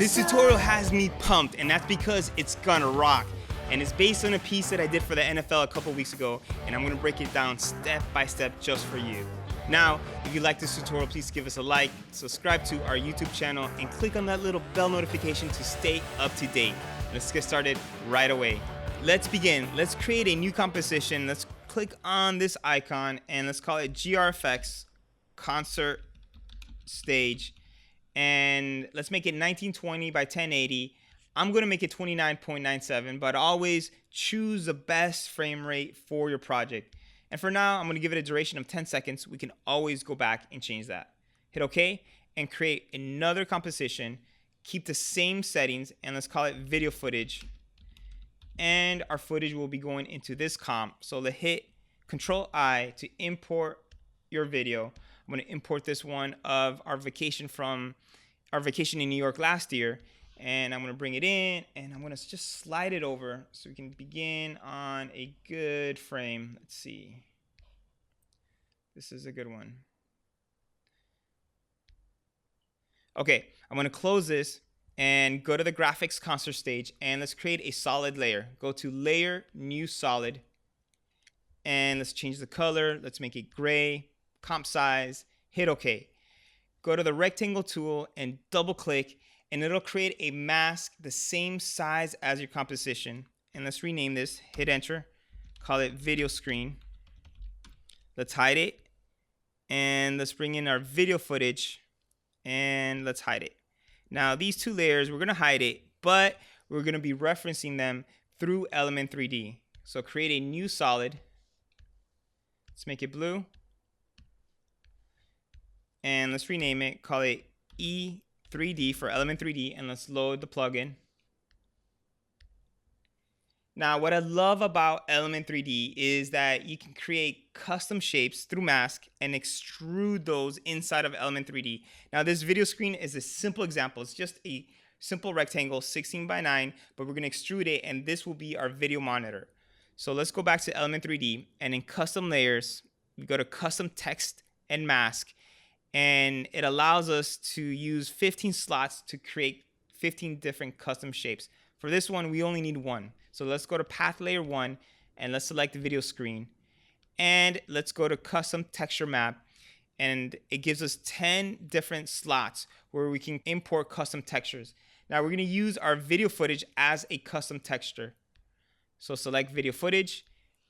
This tutorial has me pumped, and that's because it's gonna rock. And it's based on a piece that I did for the NFL a couple weeks ago, and I'm gonna break it down step by step just for you. Now, if you like this tutorial, please give us a like, subscribe to our YouTube channel, and click on that little bell notification to stay up to date. Let's get started right away. Let's begin. Let's create a new composition. Let's click on this icon, and let's call it GR Effects Concert Stage. And let's make it 1920 by 1080. I'm gonna make it 29.97, but always choose the best frame rate for your project. And for now, I'm gonna give it a duration of 10 seconds. We can always go back and change that. Hit OK and create another composition. Keep the same settings, and let's call it video footage. And our footage will be going into this comp. So let's hit Control I to import your video. I'm going to import this one of our vacation in New York last year, and I'm going to bring it in, and I'm going to just slide it over so we can begin on a good frame. Let's see. This is a good one. Okay, I'm going to close this and go to the graphics concert stage, and let's create a solid layer. Go to Layer, New Solid, and let's change the color. Let's make it gray. Comp size, hit OK. Go to the rectangle tool and double click, and it'll create a mask the same size as your composition. And let's rename this, hit enter, call it video screen. Let's hide it, and let's bring in our video footage, and let's hide it. Now these two layers, we're gonna hide it, but we're gonna be referencing them through Element 3D. So create a new solid. Let's make it blue. And let's rename it, call it E3D for Element 3D, and let's load the plugin. Now, what I love about Element 3D is that you can create custom shapes through mask and extrude those inside of Element 3D. Now, this video screen is a simple example. It's just a simple rectangle, 16 by 9, but we're gonna extrude it, and this will be our video monitor. So let's go back to Element 3D, and in custom layers, we go to custom text and mask, and it allows us to use 15 slots to create 15 different custom shapes. For this one, we only need one. So let's go to Path Layer 1, and let's select the video screen. And let's go to Custom Texture Map, and it gives us 10 different slots where we can import custom textures. Now we're gonna use our video footage as a custom texture. So select video footage,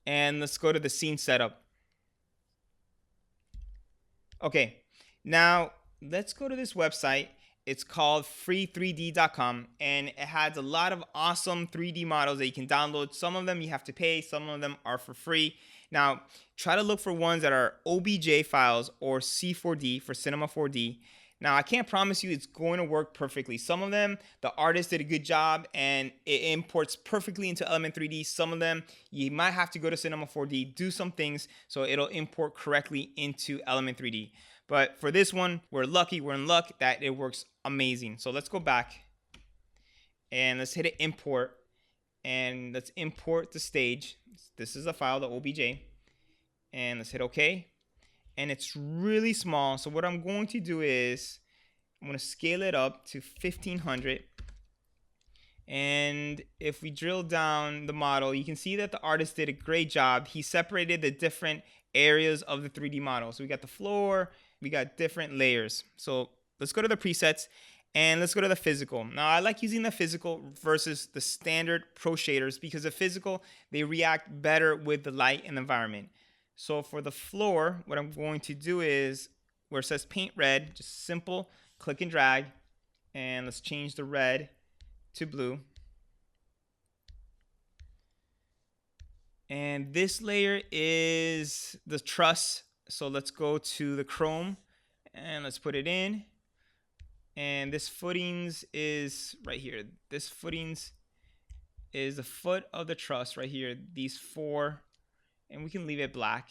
and let's go to the scene setup. Okay. Now, let's go to this website. It's called free3d.com, and it has a lot of awesome 3D models that you can download. Some of them you have to pay, some of them are for free. Now, try to look for ones that are OBJ files or C4D for Cinema 4D. Now, I can't promise you it's going to work perfectly. Some of them, the artist did a good job and it imports perfectly into Element 3D. Some of them, you might have to go to Cinema 4D, do some things so it'll import correctly into Element 3D. But for this one, we're in luck that it works amazing. So let's go back and let's hit it import, and let's import the stage. This is a file, the OBJ, and let's hit OK. And it's really small. So what I'm going to do is I'm going to scale it up to 1500. And if we drill down the model, you can see that the artist did a great job. He separated the different areas of the 3D model. So we got the floor, we got different layers. So let's go to the presets and let's go to the physical. Now I like using the physical versus the standard pro shaders because the physical, they react better with the light and environment. So for the floor, what I'm going to do is where it says paint red, just simple click and drag, and let's change the red to blue. And this layer is the truss. So let's go to the chrome and let's put it in. And this footings is right here. This footings is the foot of the truss right here. These four, and we can leave it black.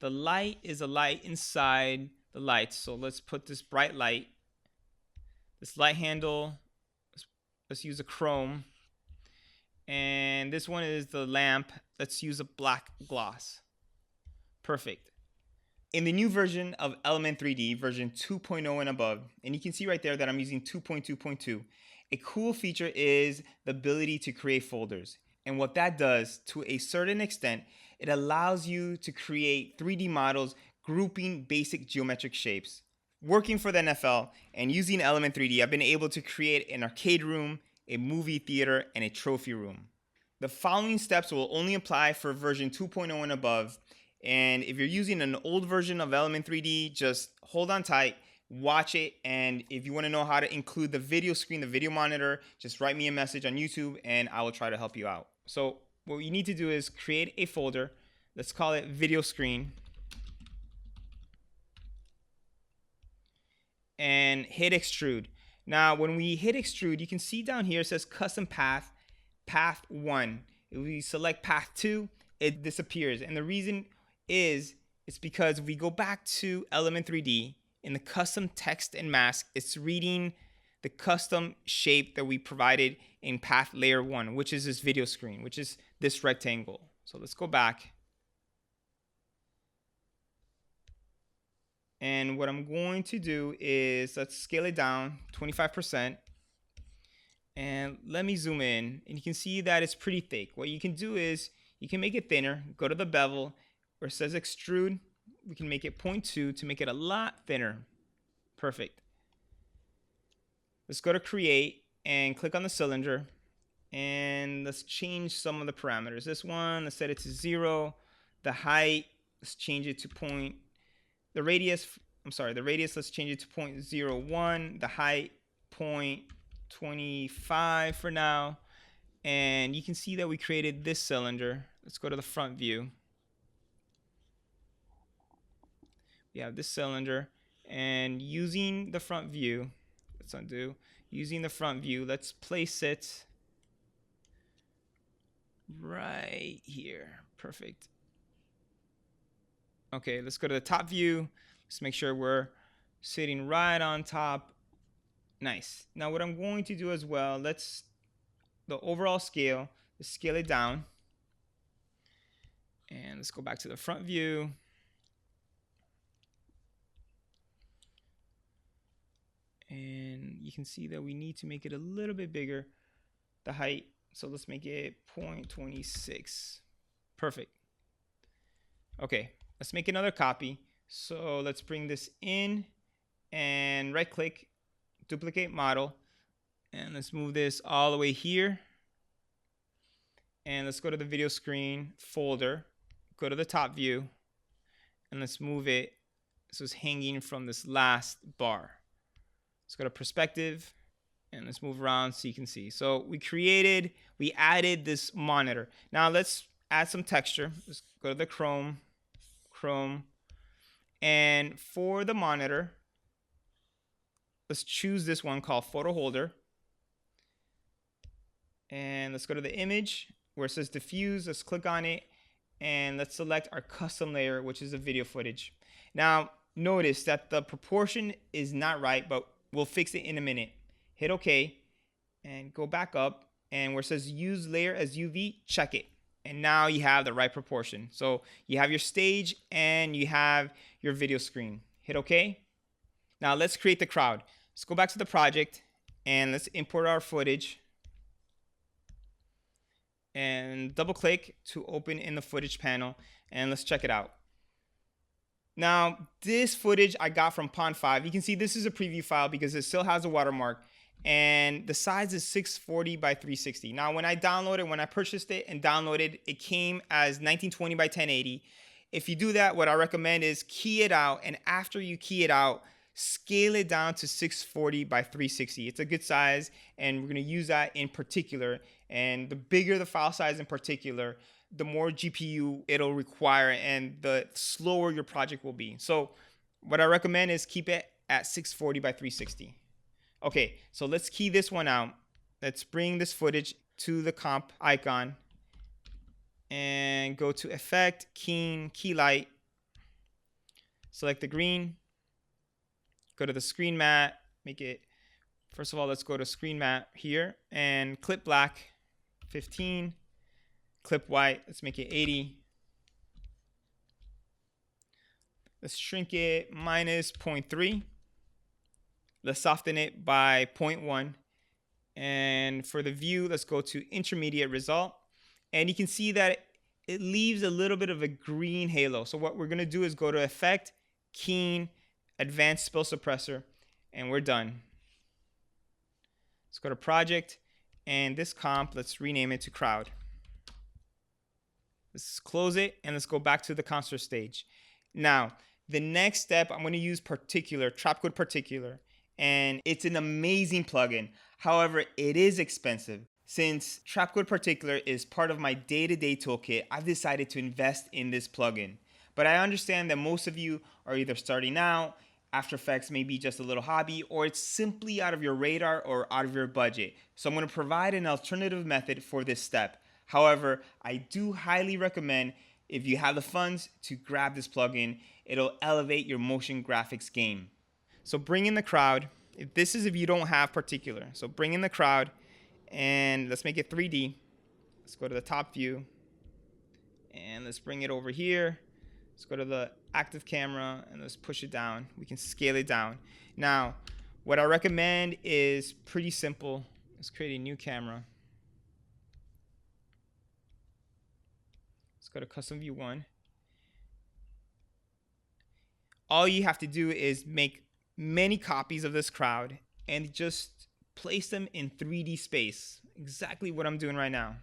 The light is a light inside the light. So let's put this bright light. This light handle, let's use a chrome. And this one is the lamp. Let's use a black gloss. Perfect. In the new version of Element 3D, version 2.0 and above, and you can see right there that I'm using 2.2.2, a cool feature is the ability to create folders. And what that does, to a certain extent, it allows you to create 3D models grouping basic geometric shapes. Working for the NFL and using Element 3D, I've been able to create an arcade room, a movie theater, and a trophy room. The following steps will only apply for version 2.0 and above. And if you're using an old version of Element 3D, just hold on tight, watch it. And if you want to know how to include the video screen, the video monitor, just write me a message on YouTube and I will try to help you out. So what you need to do is create a folder. Let's call it video screen. And hit extrude. Now, when we hit extrude, you can see down here it says custom path, path 1. If we select path 2, it disappears. And the reason is it's because if we go back to Element 3D, in the custom text and mask, it's reading the custom shape that we provided in path layer 1, which is this video screen, which is this rectangle. So let's go back. And what I'm going to do is let's scale it down 25%. And let me zoom in. And you can see that it's pretty thick. What you can do is you can make it thinner. Go to the bevel where it says extrude. We can make it 0.2 to make it a lot thinner. Perfect. Let's go to create and click on the cylinder. And let's change some of the parameters. This one, let's set it to 0. The height, let's change it to the radius, let's change it to 0.01. The height, 0.25 for now. And you can see that we created this cylinder. Let's go to the front view. We have this cylinder. And using the front view, let's undo. Using the front view, let's place it right here. Perfect. Okay, let's go to the top view. Let's make sure we're sitting right on top. Nice. Now what I'm going to do as well, the overall scale, let's scale it down. And let's go back to the front view. And you can see that we need to make it a little bit bigger, the height. So let's make it 0.26. Perfect. Okay. Let's make another copy. So let's bring this in and right click, duplicate model. And let's move this all the way here. And let's go to the video screen folder, go to the top view, and let's move it so it's hanging from this last bar. Let's go to perspective and let's move around so you can see. So we added this monitor. Now let's add some texture. Let's go to the Chrome. And for the monitor, let's choose this one called photo holder. And let's go to the image where it says diffuse. Let's click on it and let's select our custom layer, which is the video footage. Now notice that the proportion is not right, but we'll fix it in a minute. Hit OK and go back up, and where it says use layer as UV, check it. And now you have the right proportion. So you have your stage and you have your video screen. Hit OK. Now let's create the crowd. Let's go back to the project and let's import our footage. And double click to open in the footage panel. And let's check it out. Now this footage I got from Pond 5. You can see this is a preview file because it still has a watermark. And the size is 640 by 360. Now, when I purchased it and downloaded, it came as 1920 by 1080. If you do that, what I recommend is key it out. And after you key it out, scale it down to 640 by 360. It's a good size, and we're going to use that in particular. And the bigger the file size in particular, the more GPU it'll require and the slower your project will be. So what I recommend is keep it at 640 by 360. Okay, so let's key this one out. Let's bring this footage to the comp icon and go to Effect, Keying, Key Light. Select the green. Go to the screen mat. First of all, let's go to screen mat here and clip black, 15. Clip white, let's make it 80. Let's shrink it minus 0.3. Let's soften it by 0.1. And for the view, let's go to intermediate result. And you can see that it leaves a little bit of a green halo. So what we're going to do is go to Effect, Keying, Advanced Spill Suppressor, and we're done. Let's go to Project, and this comp, let's rename it to Crowd. Let's close it, and let's go back to the concert stage. Now, the next step, I'm going to use Particular, Trapcode Particular, and it's an amazing plugin. However, it is expensive. Since Trapcode Particular is part of my day-to-day toolkit, I've decided to invest in this plugin. But I understand that most of you are either starting out, After Effects may be just a little hobby, or it's simply out of your radar or out of your budget. So I'm going to provide an alternative method for this step. However, I do highly recommend, if you have the funds, to grab this plugin. It'll elevate your motion graphics game. So bring in the crowd. This is if you don't have Particular. So bring in the crowd, and let's make it 3D. Let's go to the top view, and let's bring it over here. Let's go to the active camera, and let's push it down. We can scale it down. Now, what I recommend is pretty simple. Let's create a new camera. Let's go to Custom View 1. All you have to do is make many copies of this crowd and just place them in 3D space. Exactly what I'm doing right now.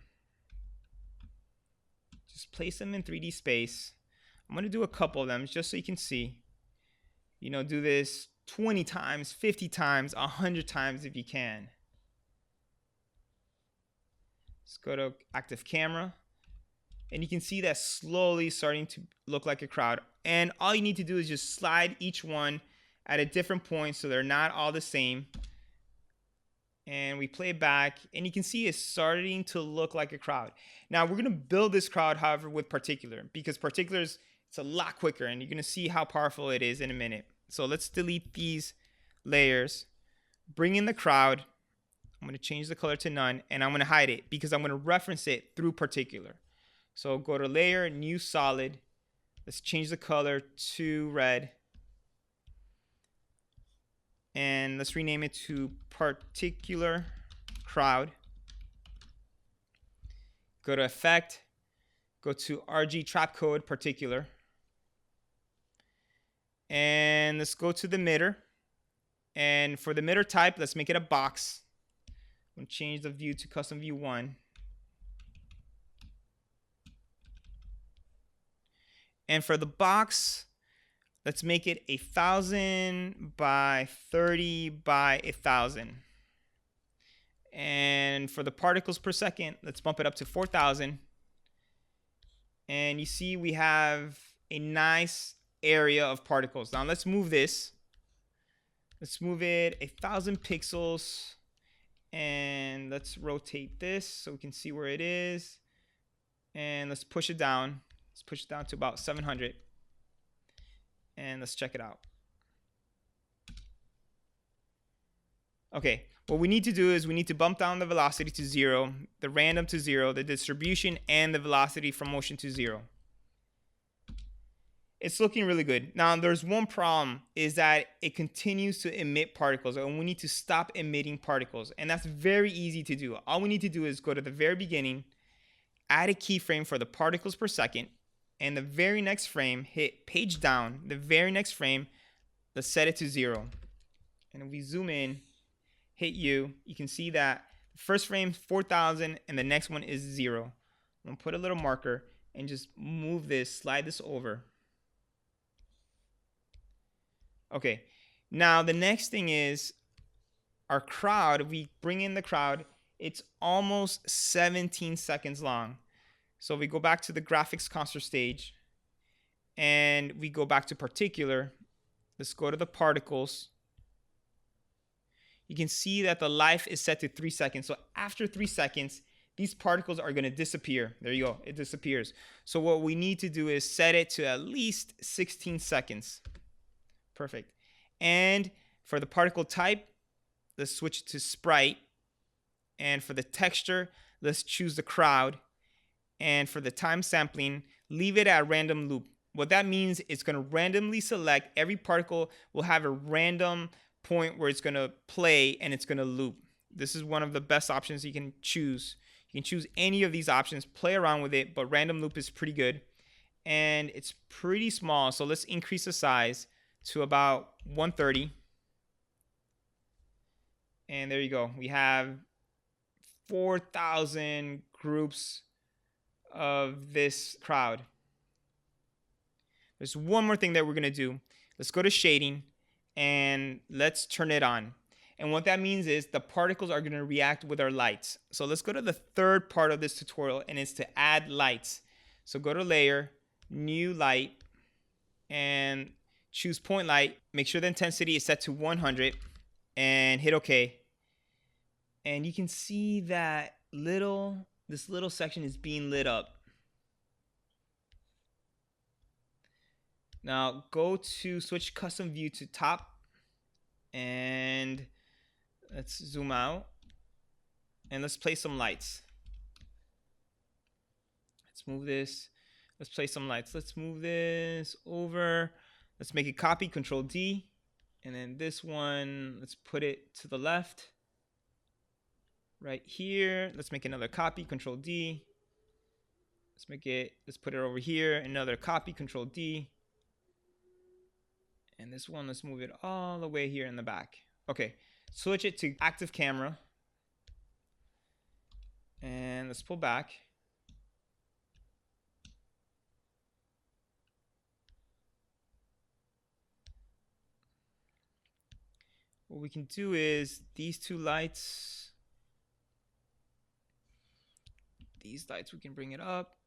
Just place them in 3D space. I'm going to do a couple of them just so you can see. You know, do this 20 times, 50 times, 100 times if you can. Let's go to active camera. And you can see that slowly starting to look like a crowd. And all you need to do is just slide each one at a different point so they're not all the same. And we play back, and you can see it's starting to look like a crowd. Now we're going to build this crowd, however, with Particular, because Particular is it's a lot quicker, and you're going to see how powerful it is in a minute. So let's delete these layers, bring in the crowd. I'm going to change the color to none, and I'm going to hide it because I'm going to reference it through Particular. So go to Layer, New Solid. Let's change the color to red. And let's rename it to Particular Crowd. Go to Effect. Go to RG Trapcode Particular. And let's go to the emitter. And for the emitter type, let's make it a box. I'm going to change the view to Custom View 1. And for the box, let's make it 1,000 by 30 by 1,000. And for the particles per second, let's bump it up to 4,000. And you see we have a nice area of particles. Now let's move this. Let's move it 1,000 pixels. And let's rotate this so we can see where it is. And let's push it down. Let's push it down to about 700. And let's check it out. Okay, what we need to do is we need to bump down the velocity to 0, the random to 0, the distribution, and the velocity from motion to 0. It's looking really good. Now, there's one problem, is that it continues to emit particles, and we need to stop emitting particles. And that's very easy to do. All we need to do is go to the very beginning, add a keyframe for the particles per second, and the very next frame, hit page down. The very next frame, let's set it to 0. And if we zoom in, hit U, you can see that the first frame is 4,000 and the next one is 0. I'm going to put a little marker and just move this, slide this over. Okay, now the next thing is our crowd. If we bring in the crowd, it's almost 17 seconds long. So we go back to the graphics concert stage and we go back to Particular. Let's go to the particles. You can see that the life is set to 3 seconds. So after 3 seconds, these particles are going to disappear. There you go. It disappears. So what we need to do is set it to at least 16 seconds. Perfect. And for the particle type, let's switch it to sprite. And for the texture, let's choose the crowd. And for the time sampling, leave it at random loop. What that means, it's going to randomly select. Every particle will have a random point where it's going to play and it's going to loop. This is one of the best options you can choose. You can choose any of these options, play around with it, but random loop is pretty good. And it's pretty small, so let's increase the size to about 130. And there you go. We have 4,000 groups of this crowd. There's one more thing that we're going to do. Let's go to shading and let's turn it on. And what that means is the particles are going to react with our lights. So let's go to the third part of this tutorial, and it's to add lights. So go to layer, new light, and choose point light. Make sure the intensity is set to 100 and hit OK. And you can see that this little section is being lit up. Now go to switch custom view to top, and let's zoom out and let's place some lights. Let's move this. Let's place some lights. Let's move this over. Let's make it copy, Control D. And then this one, let's put it to the left. Right here. Let's make another copy, Control D. Let's put it over here. Another copy, Control D. And this one, let's move it all the way here in the back. Okay, switch it to active camera. And let's pull back. What we can do is these lights we can bring it up.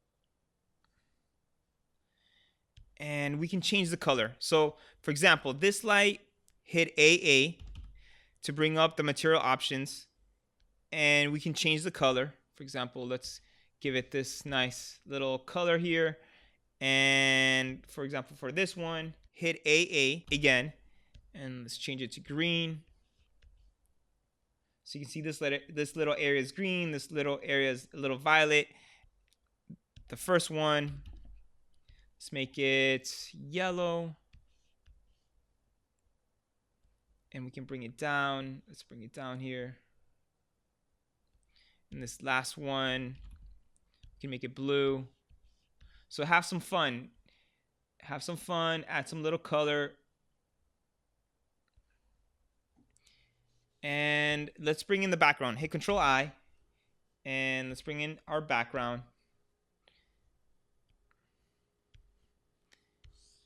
And we can change the color. So for example, this light, hit AA to bring up the material options, and we can change the color. For example, let's give it this nice little color here. And for example, for this one, hit AA again, and let's change it to green. So you can see this little area is green, this little area is a little violet. The first one, let's make it yellow. And we can bring it down. Let's bring it down here. And this last one, we can make it blue. So have some fun. Have some fun, add some little color. And let's bring in the background. Hit Control I. And let's bring in our background.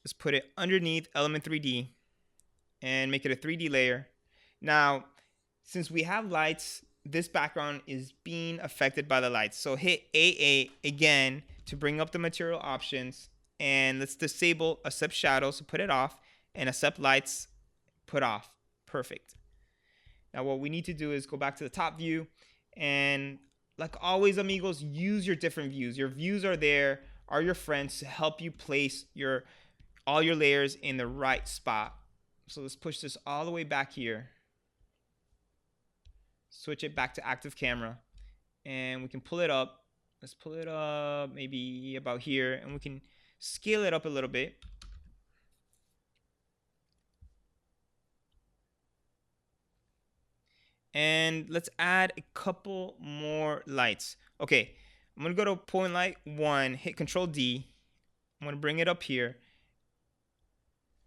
Let's put it underneath Element 3D and make it a 3D layer. Now, since we have lights, this background is being affected by the lights. So hit AA again to bring up the material options, and let's disable accept shadows, so put it off, and accept lights, put off. Perfect. Now what we need to do is go back to the top view, and like always, amigos, use your different views. Your views are your friends to help you place all your layers in the right spot. So let's push this all the way back here. Switch it back to active camera, and we can pull it up. Let's pull it up maybe about here, and we can scale it up a little bit. And let's add a couple more lights. Okay, I'm gonna go to point light 1, hit Control D. I'm gonna bring it up here.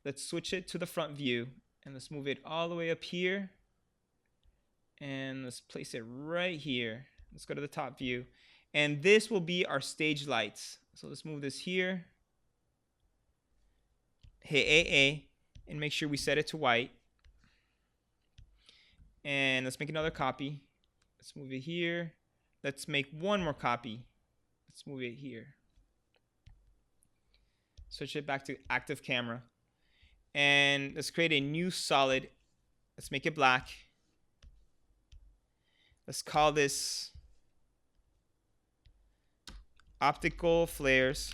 Let's switch it to the front view, and let's move it all the way up here. And let's place it right here. Let's go to the top view. And this will be our stage lights. So let's move this here. Hit AA and make sure we set it to white. And let's make another copy. Let's move it here. Let's make one more copy. Let's move it here. Switch it back to active camera. And let's create a new solid. Let's make it black. Let's call this Optical Flares.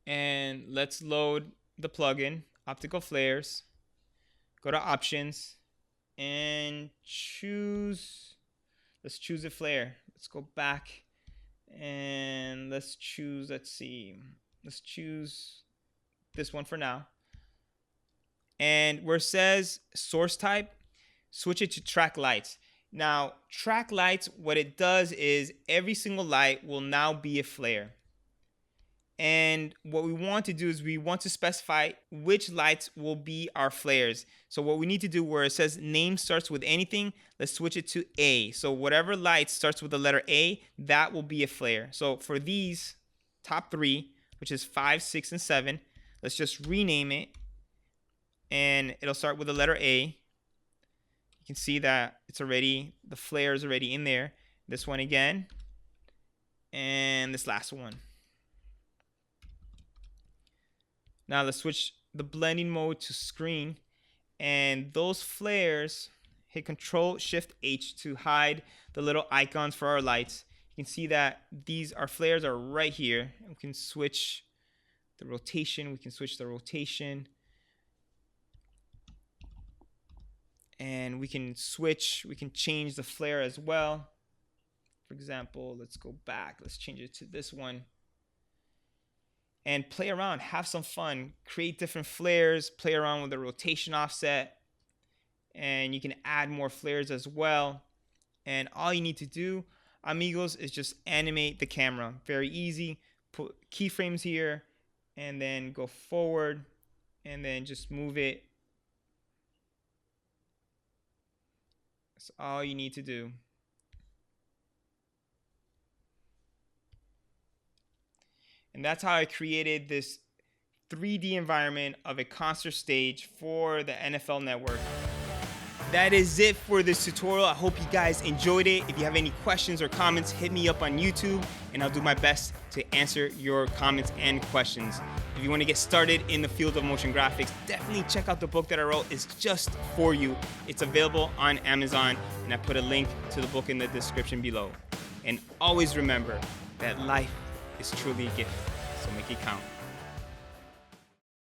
And let's load the plugin, Optical Flares. Go to options and let's choose a flare. Let's go back And let's choose, let's choose this one for now. And where it says source type, switch it to track lights. Now, track lights, what it does is every single light will now be a flare. And what we want to do is we want to specify which lights will be our flares. So what we need to do, where it says name starts with anything, let's switch it to A. So whatever light starts with the letter A, that will be a flare. So for these top 3, which is 5, 6, and 7, let's just rename it. And it'll start with the letter A. You can see that it's already, the flare is already in there. This one again. And this last one. Now let's switch the blending mode to screen, and those flares, hit Control-Shift-H to hide the little icons for our lights. You can see that our flares are right here. We can switch the rotation. And we can change the flare as well. For example, let's go back. Let's change it to this one. And play around, have some fun, create different flares, play around with the rotation offset, and you can add more flares as well. And all you need to do, amigos, is just animate the camera. Very easy. Put keyframes here, and then go forward, and then just move it. That's all you need to do. And that's how I created this 3D environment of a concert stage for the NFL Network. That is it for this tutorial. I hope you guys enjoyed it. If you have any questions or comments, hit me up on YouTube, and I'll do my best to answer your comments and questions. If you want to get started in the field of motion graphics, definitely check out the book that I wrote. It's just for you. It's available on Amazon, and I put a link to the book in the description below. And always remember that life is truly a gift, so make it count.